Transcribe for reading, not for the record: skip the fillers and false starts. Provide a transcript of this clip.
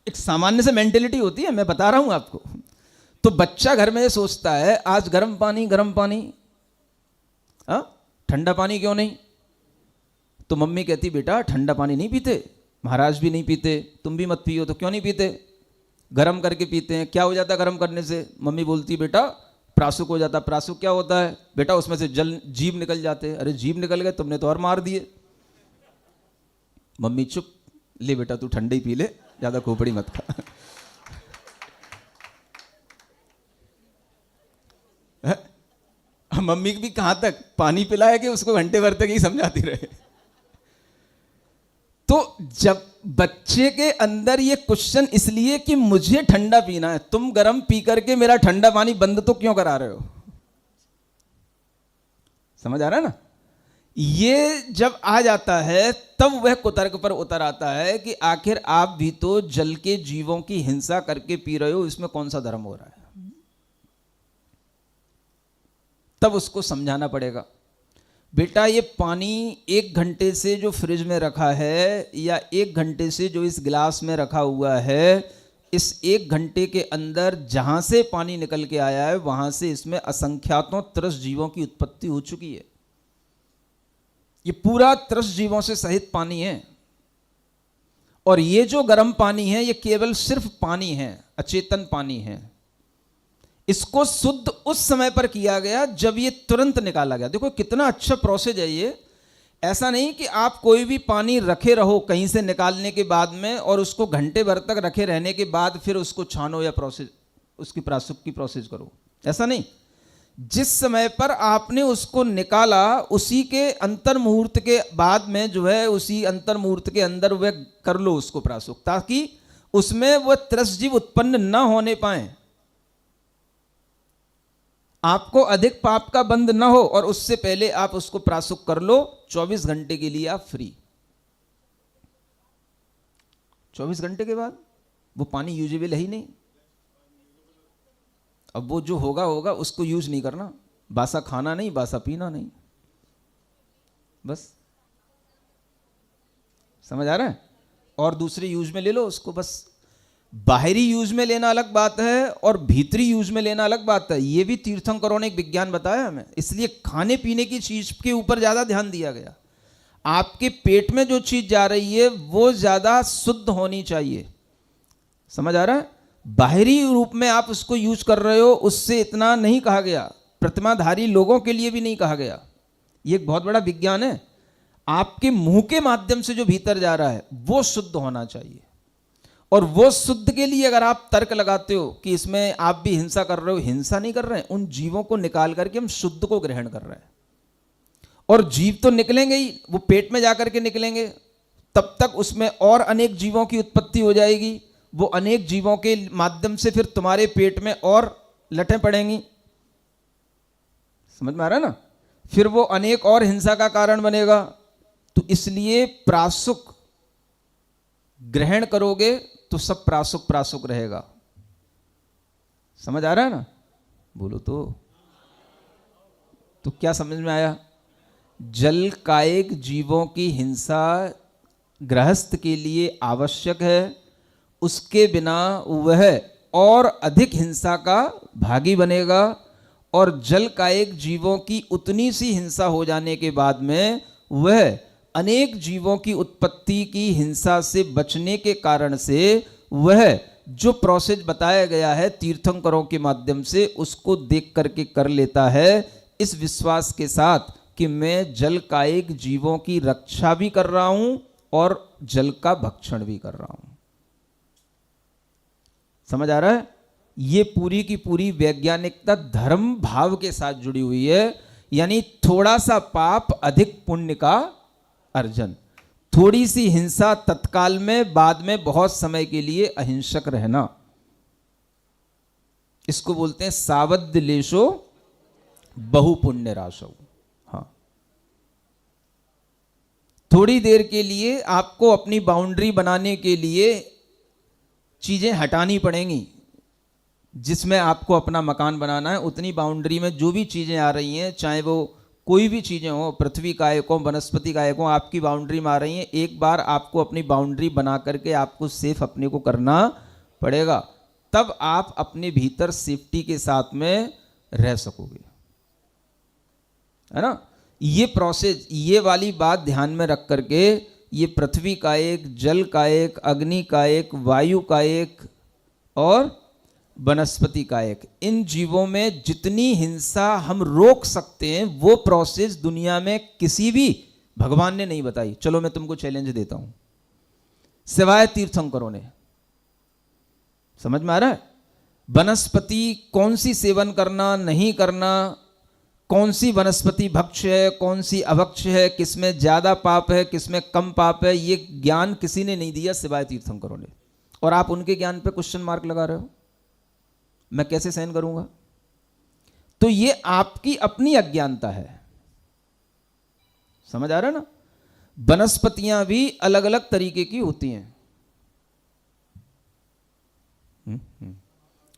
एक सामान्य से मेंटेलिटी होती है, मैं बता रहा हूं आपको। तो बच्चा घर में ये सोचता है आज गर्म पानी, ठंडा पानी क्यों नहीं? तो मम्मी कहती बेटा ठंडा पानी नहीं पीते, महाराज भी नहीं पीते, तुम भी मत पियो। तो क्यों नहीं पीते? गर्म करके पीते हैं। क्या हो जाता है गर्म करने से? मम्मी बोलती बेटा प्रासुक हो जाता। प्रासुक क्या होता है? बेटा उसमें से जल जीभ निकल जाते हैं। अरे जीभ निकल गए, तुमने तो और मार दिए। मम्मी चुप, ले बेटा तू ठंडे ही पी ले, ज्यादा खोपड़ी मत खा। मम्मी भी कहां तक पानी पिलाया कि उसको घंटे भर तक ही समझाती रहे। तो जब बच्चे के अंदर ये क्वेश्चन इसलिए कि मुझे ठंडा पीना है, तुम गर्म पी करके मेरा ठंडा पानी बंद तो क्यों करा रहे हो? समझ आ रहा है ना? ये जब आ जाता है तब वह कुतर्क पर उतर आता है कि आखिर आप भी तो जल के जीवों की हिंसा करके पी रहे हो, इसमें कौन सा धर्म हो रहा है? तब उसको समझाना पड़ेगा बेटा ये पानी 1 घंटे से जो फ्रिज में रखा है या 1 घंटे से जो इस गिलास में रखा हुआ है, इस 1 घंटे के अंदर जहां से पानी निकल के आया है वहां से इसमें असंख्यातों त्रस्त जीवों की उत्पत्ति हो चुकी है। ये पूरा त्रस्त जीवों से सहित पानी है। और ये जो गर्म पानी है ये केवल सिर्फ पानी है, अचेतन पानी है। इसको शुद्ध उस समय पर किया गया जब ये तुरंत निकाला गया। देखो कितना अच्छा प्रोसेस है ये। ऐसा नहीं कि आप कोई भी पानी रखे रहो कहीं से निकालने के बाद में और उसको घंटे भर तक रखे रहने के बाद फिर उसको छानो या प्रोसेस उसकी प्रासुक की प्रोसेस करो, ऐसा नहीं। जिस समय पर आपने उसको निकाला उसी के अंतर मुहूर्त के बाद में जो है उसी अंतर मुहूर्त के अंदर वह कर लो उसको प्रासुक, ताकि उसमें वह त्रस्त जीव उत्पन्न न होने पाए, आपको अधिक पाप का बंध ना हो, और उससे पहले आप उसको प्रासुक कर लो। 24 घंटे के लिए आप फ्री। 24 घंटे के बाद वो पानी यूजेबल है ही नहीं। अब वो जो होगा होगा, उसको यूज नहीं करना। बासा खाना नहीं, बासा पीना नहीं, बस। समझ आ रहा है? और दूसरे यूज में ले लो उसको, बस। बाहरी यूज में लेना अलग बात है और भीतरी यूज में लेना अलग बात है। ये भी तीर्थंकरों ने एक विज्ञान बताया हमें। इसलिए खाने पीने की चीज के ऊपर ज्यादा ध्यान दिया गया। आपके पेट में जो चीज जा रही है वो ज्यादा शुद्ध होनी चाहिए। समझ आ रहा है? बाहरी रूप में आप उसको यूज कर रहे हो, उससे इतना नहीं कहा गया। प्रतिमाधारी लोगों के लिए भी नहीं कहा गया। ये एक बहुत बड़ा विज्ञान है। आपके मुंह के माध्यम से जो भीतर जा रहा है वो शुद्ध होना चाहिए। और वो शुद्ध के लिए अगर आप तर्क लगाते हो कि इसमें आप भी हिंसा कर रहे हो, हिंसा नहीं कर रहे हैं। उन जीवों को निकाल करके हम शुद्ध को ग्रहण कर रहे हैं। और जीव तो निकलेंगे ही, वो पेट में जाकर के निकलेंगे, तब तक उसमें और अनेक जीवों की उत्पत्ति हो जाएगी। वो अनेक जीवों के माध्यम से फिर तुम्हारे पेट में और लटें पड़ेंगी। समझ में आ रहा है ना? फिर वो अनेक और हिंसा का कारण बनेगा। तो इसलिए प्रासुक ग्रहण करोगे तो सब प्रासुक प्रासुक रहेगा। समझ आ रहा है ना? बोलो तो क्या समझ में आया? जल कायिक जीवों की हिंसा गृहस्थ के लिए आवश्यक है। उसके बिना वह और अधिक हिंसा का भागी बनेगा। और जल कायिक जीवों की उतनी सी हिंसा हो जाने के बाद में वह अनेक जीवों की उत्पत्ति की हिंसा से बचने के कारण से वह जो प्रोसेस बताया गया है तीर्थंकरों के माध्यम से, उसको देख करके कर लेता है, इस विश्वास के साथ कि मैं जल कायिक जीवों की रक्षा भी कर रहा हूं और जल का भक्षण भी कर रहा हूं। समझ आ रहा है? ये पूरी की पूरी वैज्ञानिकता धर्म भाव के साथ जुड़ी हुई है। यानी थोड़ा सा पाप अधिक पुण्य का अर्जन, थोड़ी सी हिंसा तत्काल में, बाद में बहुत समय के लिए अहिंसक रहना। इसको बोलते हैं सावध लेशो बहुपुण्य राशो। हाँ, थोड़ी देर के लिए आपको अपनी बाउंड्री बनाने के लिए चीजें हटानी पड़ेंगी। जिसमें आपको अपना मकान बनाना है उतनी बाउंड्री में जो भी चीजें आ रही हैं, चाहे वो कोई भी चीज़ें हो, पृथ्वी कायक हो, वनस्पति कायक हो, आपकी बाउंड्री में आ रही हैं, एक बार आपको अपनी बाउंड्री बना करके आपको सेफ अपने को करना पड़ेगा, तब आप अपने भीतर सेफ्टी के साथ में रह सकोगे, है ना। ये प्रोसेस, ये वाली बात ध्यान में रख करके, ये पृथ्वी का एक, जल का एक, अग्नि का एक, वायु का एक और वनस्पति का एक, इन जीवों में जितनी हिंसा हम रोक सकते हैं वो प्रोसेस दुनिया में किसी भी भगवान ने नहीं बताई। चलो मैं तुमको चैलेंज देता हूं, सिवाय तीर्थंकरों ने। समझ में आ रहा है? वनस्पति कौन सी सेवन करना नहीं करना, कौन सी वनस्पति भक्ष्य है, कौन सी अभक्ष्य है, किसमें ज्यादा पाप है, किसमें कम पाप है, ये ज्ञान किसी ने नहीं दिया सिवाय तीर्थंकरों ने। और आप उनके ज्ञान पे क्वेश्चन मार्क लगा रहे हो, मैं कैसे सहन करूंगा? तो ये आपकी अपनी अज्ञानता है। समझ आ रहा है ना? वनस्पतियां भी अलग अलग तरीके की होती हैं।